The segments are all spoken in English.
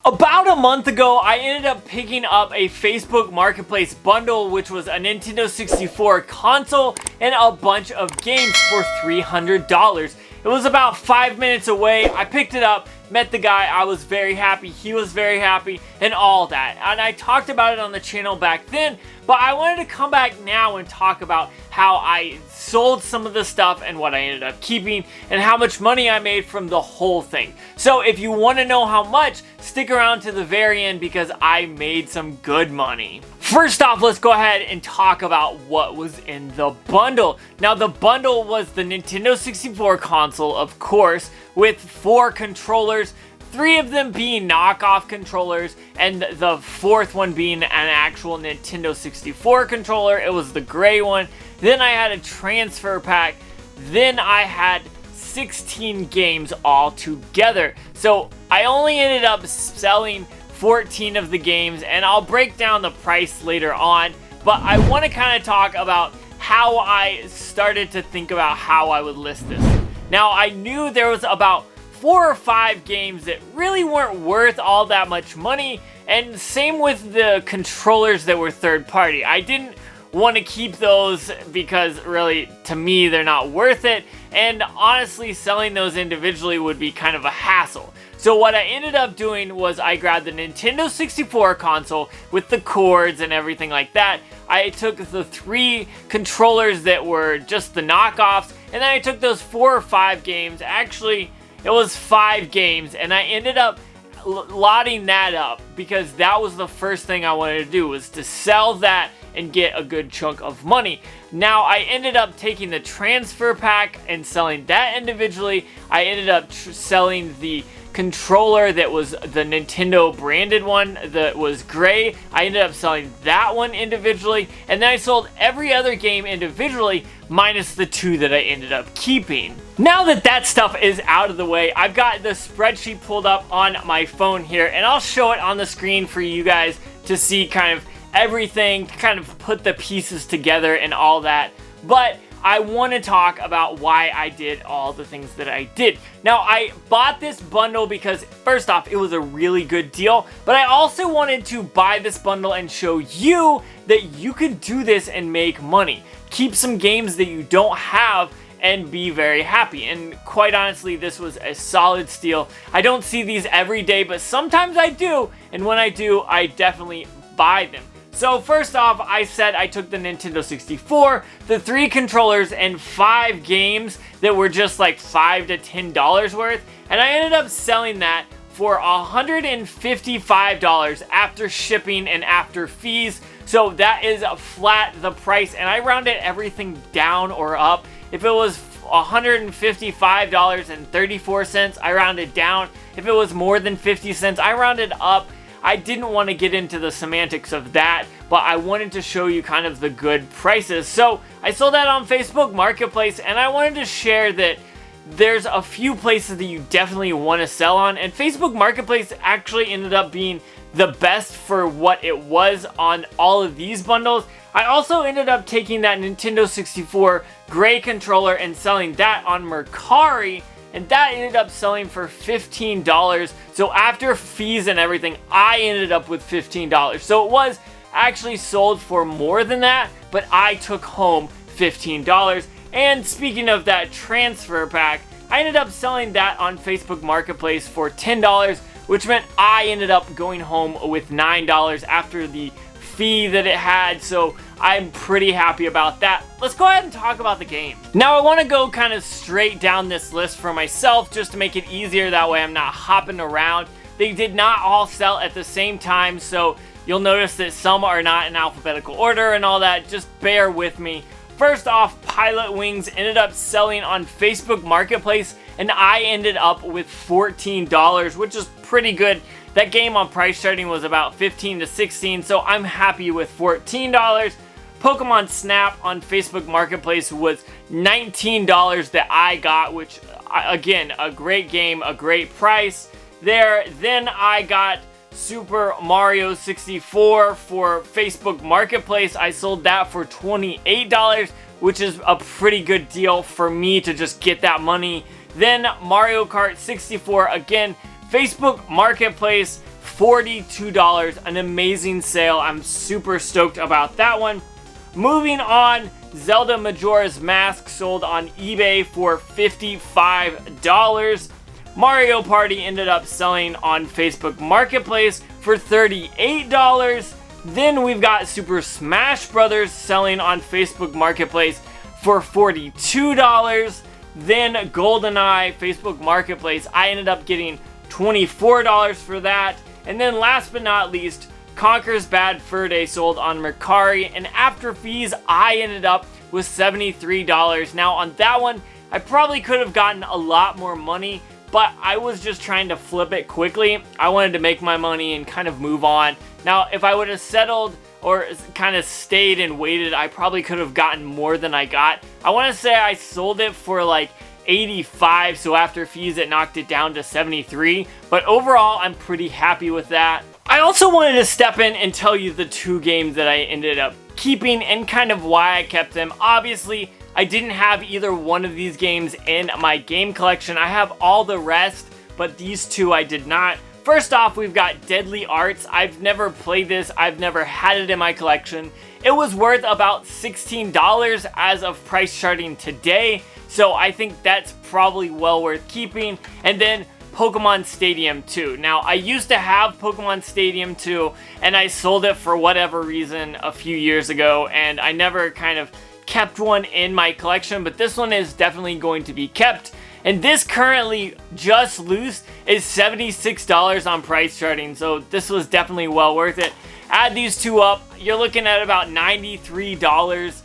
About a month ago, I ended up picking up a Facebook Marketplace bundle, which was a Nintendo 64 console and a bunch of games for $300. It was about 5 minutes away. I picked it up, met the guy, I was very happy, he was very happy, and all that. And I talked about it on the channel back then, but I wanted to come back now and talk about how I sold some of the stuff and what I ended up keeping and how much money I made from the whole thing. So if you want to know how much, stick around to the very end because I made some good money. First off, let's go ahead and talk about what was in the bundle. Now, the bundle was the Nintendo 64 console, of course, with 4 controllers, 3 of them being knockoff controllers, and the 4th one being an actual Nintendo 64 controller. It was the gray one. Then I had a transfer pack. Then I had 16 games all together. So I only ended up selling 14 of the games, and I'll break down the price later on, but I want to kind of talk about how I started to think about how I would list this. Now, I knew there was about 4 or 5 games that really weren't worth all that much money, and same with the controllers that were third party. I didn't want to keep those because really, to me, they're not worth it, and honestly, selling those individually would be kind of a hassle. So what I ended up doing was I grabbed the Nintendo 64 console with the cords and everything like that. I took the 3 controllers that were just the knockoffs, and then I took those 4 or 5 games. Actually, it was 5 games, and I ended up lotting that up because that was the first thing I wanted to do, was to sell that and get a good chunk of money. Now, I ended up taking the transfer pack and selling that individually. I ended up selling the controller that was the Nintendo branded one that was gray. I ended up selling that one individually, and then I sold every other game individually minus the 2 that I ended up keeping. Now that that stuff is out of the way, I've got the spreadsheet pulled up on my phone here, and I'll show it on the screen for you guys to see kind of everything, kind of put the pieces together and all that. But I want to talk about why I did all the things that I did. Now, I bought this bundle because, first off, it was a really good deal, but I also wanted to buy this bundle and show you that you could do this and make money. Keep some games that you don't have and be very happy. And quite honestly, this was a solid steal. I don't see these every day, but sometimes I do, and when I do, I definitely buy them. So first off, I said I took the Nintendo 64, the 3 controllers, and 5 games that were just like $5 to $10 worth, and I ended up selling that for $155 after shipping and after fees. So that is flat the price, and I rounded everything down or up. If it was $155.34, I rounded down. If it was more than 50 cents, I rounded up. I didn't want to get into the semantics of that, but I wanted to show you kind of the good prices. So I sold that on Facebook Marketplace, and I wanted to share that there's a few places that you definitely want to sell on, and Facebook Marketplace actually ended up being the best for what it was on all of these bundles. I also ended up taking that Nintendo 64 gray controller and selling that on Mercari, and that ended up selling for $15. So after fees and everything, I ended up with $15. So it was actually sold for more than that, but I took home $15. And speaking of that transfer pack, I ended up selling that on Facebook Marketplace for $10, which meant I ended up going home with $9 after the fee that it had, so I'm pretty happy about that. Let's go ahead and talk about the game. Now, I want to go kind of straight down this list for myself just to make it easier, that way I'm not hopping around. They did not all sell at the same time, so you'll notice that some are not in alphabetical order and all that. Just bear with me. First off, Pilot Wings ended up selling on Facebook Marketplace, and I ended up with $14, which is pretty good. That game on price charting was about 15 to 16, so I'm happy with $14. Pokemon Snap on Facebook Marketplace was $19 that I got, which, again, a great game, a great price there. Then I got Super Mario 64 for Facebook Marketplace. I sold that for $28, which is a pretty good deal for me to just get that money. Then Mario Kart 64, again, Facebook Marketplace, $42. An amazing sale. I'm super stoked about that one. Moving on, Zelda Majora's Mask sold on eBay for $55. Mario Party ended up selling on Facebook Marketplace for $38. Then we've got Super Smash Bros. Selling on Facebook Marketplace for $42. Then GoldenEye Facebook Marketplace, I ended up getting $24 for that. And then last but not least, Conker's Bad Fur Day sold on Mercari, and after fees, I ended up with $73. Now on that one, I probably could have gotten a lot more money, but I was just trying to flip it quickly. I wanted to make my money and kind of move on. Now, if I would have settled or kind of stayed and waited, I probably could have gotten more than I got. I want to say I sold it for like 85, so after fees it knocked it down to 73, but overall I'm pretty happy with that. I also wanted to step in and tell you the 2 games that I ended up keeping and kind of why I kept them. Obviously, I didn't have either one of these games in my game collection. I have all the rest, but these 2 I did not. First off, we've got Deadly Arts. I've never played this. I've never had it in my collection. It was worth about $16 as of price charting today, so I think that's probably well worth keeping. And then Pokemon Stadium 2. Now, I used to have Pokemon Stadium 2, and I sold it for whatever reason a few years ago, and I never kind of kept one in my collection, but this one is definitely going to be kept. And this currently, just loose, is $76 on price charting, so this was definitely well worth it. Add these 2 up, you're looking at about $93,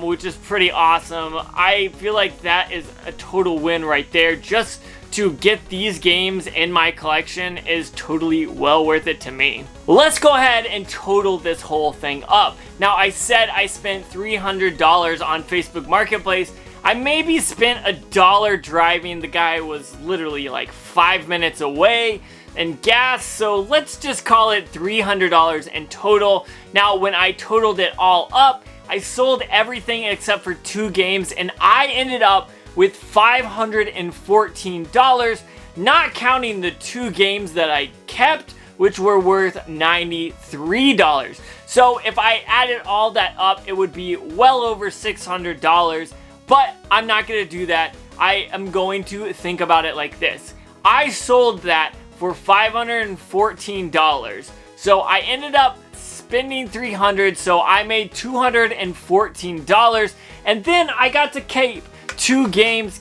which is pretty awesome. I feel like that is a total win right there. Just to get these games in my collection is totally well worth it to me. Let's go ahead and total this whole thing up. Now, I said I spent $300 on Facebook Marketplace. I maybe spent $1 driving. The guy was literally like 5 minutes away, and gas, so let's just call it $300 in total. Now, when I totaled it all up, I sold everything except for 2 games, and I ended up with $514, not counting the 2 games that I kept, which were worth $93. So if I added all that up, it would be well over $600, but I'm not going to do that. I am going to think about it like this. I sold that for $514, so I ended up spending $300, so I made $214, and then I got to keep 2 games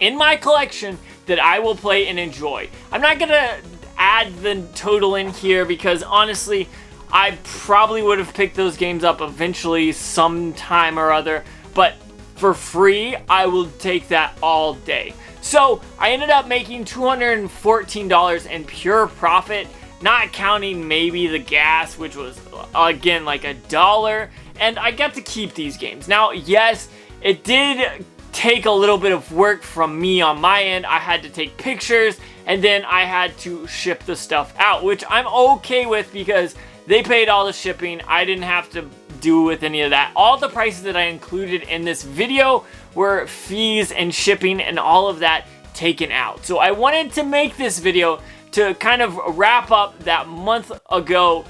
in my collection that I will play and enjoy. I'm not gonna add the total in here because honestly, I probably would have picked those games up eventually sometime or other, but for free, I will take that all day. So I ended up making $214 in pure profit, not counting maybe the gas, which was again like $1, and I got to keep these games. Now, yes, it did take a little bit of work from me on my end. I had to take pictures, and then I had to ship the stuff out, which I'm okay with because they paid all the shipping. I didn't have to do with any of that. All the prices that I included in this video were fees and shipping and all of that taken out. So I wanted to make this video to kind of wrap up that month ago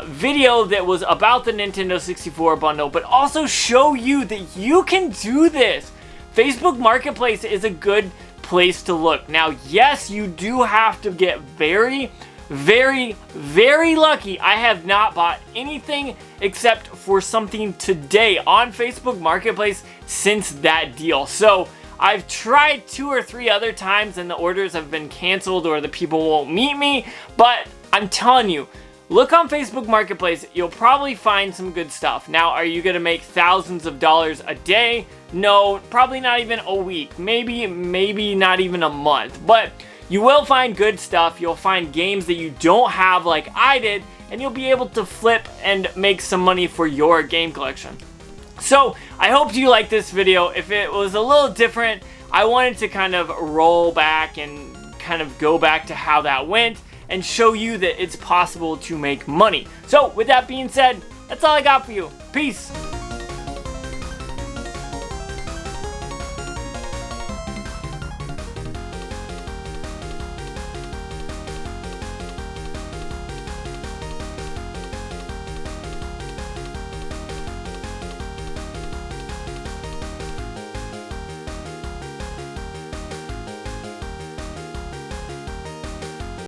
video that was about the Nintendo 64 bundle, but also show you that you can do this. Facebook Marketplace is a good place to look. Now, yes, you do have to get very, very, very lucky. I have not bought anything except for something today on Facebook Marketplace since that deal. So I've tried 2 or 3 other times and the orders have been canceled or the people won't meet me, but I'm telling you, look on Facebook Marketplace, you'll probably find some good stuff. Now, are you gonna make thousands of dollars a day? No, probably not even a week, maybe not even a month, but you will find good stuff. You'll find games that you don't have like I did, and you'll be able to flip and make some money for your game collection. So I hope you liked this video. If it was a little different, I wanted to kind of roll back and kind of go back to how that went and show you that it's possible to make money. So with that being said, that's all I got for you. Peace.